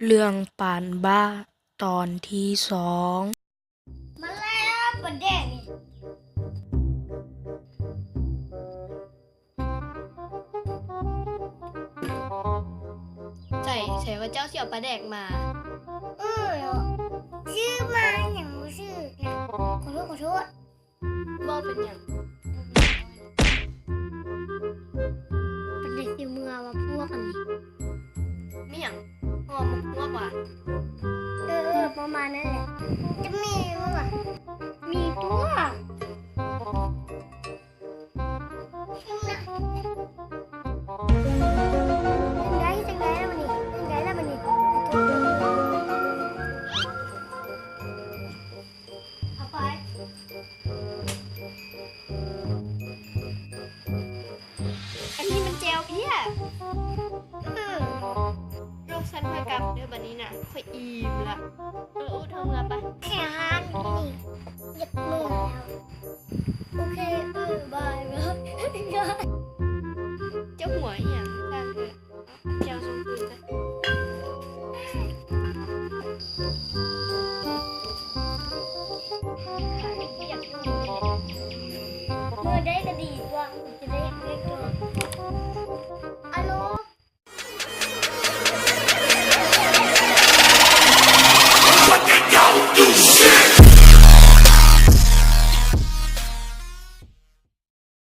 เรื่องปานบ้าตอนที่สอง มาแล้วประเด็นใช่ว่าเจ้าเสี่ยวปลาแดกมา เออชื่อมาอย่างบ่ชื่อนะขอโทษ บ่เป็นหยัง ประเด็นที่เมื่อว่าพวกอันนี้ มีหยังหอมหัวกว่า ประมาณนั้นแหละจะมีมั้งอ่ะมีตัวจังไดแล้วมันนี่เอาไปอันนี้มันแจวเพี้ย อืม ลูกฉันค่อยกลับเด้อบัดนี้น่ะค่อยอิ่มละอู้ทำงานไป แค่หานนี่